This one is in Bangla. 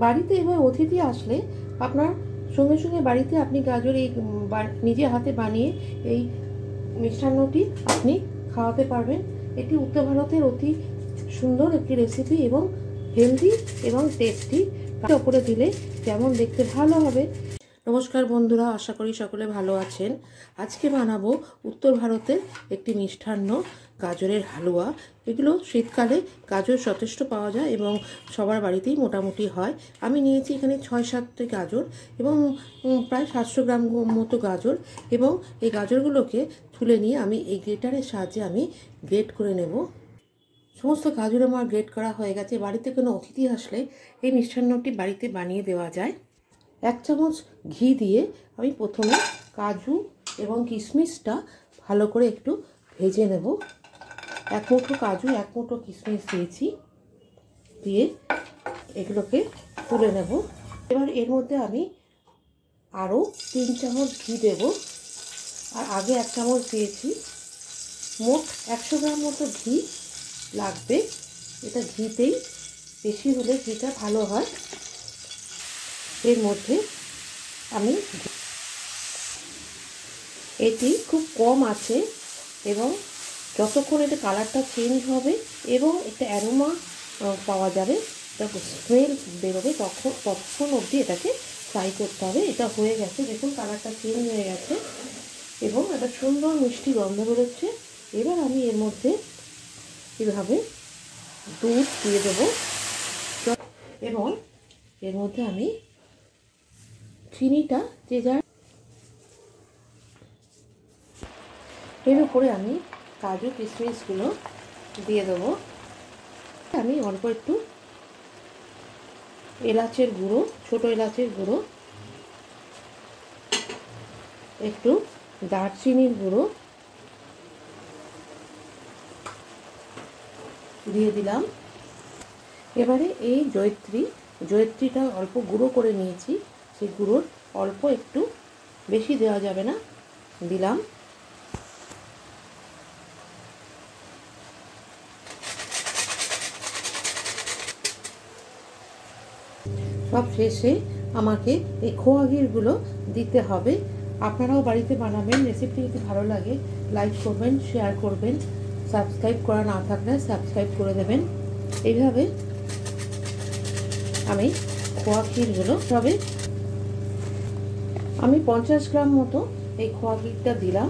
বাড়িতে এবার অতিথি আসলে আপনার সঙ্গে সঙ্গে বাড়িতে আপনি গাজর এই নিজে হাতে বানিয়ে এই মিষ্টান্নটি আপনি খাওয়াতে পারবেন। এটি উত্তর ভারতের অতি সুন্দর একটি রেসিপি এবং হেলদি এবং টেস্টি। ওপরে দিলে যেমন দেখতে ভালো হবে। নমস্কার বন্ধুরা, আশা করি সকলে ভালো আছেন। আজকে বানাবো উত্তর ভারতের একটি মিষ্টান্ন গাজরের হালুয়া। এগুলো শীতকালে গাজর যথেষ্ট পাওয়া যায় এবং সবার বাড়িতেই মোটামুটি হয়। আমি নিয়েছি এখানে 6-7টি গাজর এবং প্রায় 700 গ্রাম মতো গাজর, এবং এই গাজরগুলোকে তুলে নিয়ে আমি এই গ্রেটারের সাহায্যে আমি গ্রেট করে নেব। সমস্ত গাজর আমার গ্রেট করা হয়ে গেছে। বাড়িতে কোনো অতিথি আসলে এই মিষ্টান্নটি বাড়িতে বানিয়ে দেওয়া যায়। 1 চামচ ঘি দিয়ে আমি প্রথমে কাজু এবং কিশমিশটা ভালো করে একটু ভেজে নেব। 1 মুঠো কাজু 1 মুঠো কিশমিশ দিয়েছি, দিয়ে এগুলোকে তুলে নেব। এবার এর মধ্যে আমি আরও 3 চামচ ঘি দেব, আর আগে 1 চামচ দিয়েছি। মোট 100 গ্রাম মতো ঘি লাগবে। এটা ঘিতেই, বেশি হলে ঘিটা ভালো হয়। এর মধ্যে আমি এটি খুব কম আছে এবং যতক্ষণ এটা কালারটা চেঞ্জ হবে এবং একটা অ্যারোমা পাওয়া যাবে, স্মেল বেরোবে, ততক্ষণ অবধি এটাকে ফ্রাই করতে হবে। এটা হয়ে গেছে, দেখুন কালারটা চেঞ্জ হয়ে গেছে এবং একটা সুন্দর মিষ্টি গন্ধ বেরোচ্ছে। এবার আমি এর মধ্যে এভাবে দুধ দিয়ে দেবো এবং এর মধ্যে আমি চিনিটা যে যার, এর উপরে আমি কাজু কিশমিশগুলো দিয়ে দেবো। আমি অল্প একটু এলাচের গুঁড়ো, ছোটো এলাচের গুঁড়ো, একটু দারচিনির গুঁড়ো দিয়ে দিলাম। এবারে এই জয়িত্রীটা অল্প গুঁড়ো করে নিয়েছি, সেই গুঁড়োর অল্প একটু, বেশি দেওয়া যাবে না, দিলাম। সব শেষে আমাকে এই খোয়া ক্ষীরগুলো দিতে হবে। আপনারাও বাড়িতে বানাবেন। রেসিপিটি যদি ভালো লাগে লাইক করবেন, শেয়ার করবেন, সাবস্ক্রাইব করা না থাকলে সাবস্ক্রাইব করে দেবেন। এইভাবে আমি খোয়া ক্ষীরগুলো, তবে আমি 50 গ্রাম মতো এই খোয়া ক্ষীরটা দিলাম।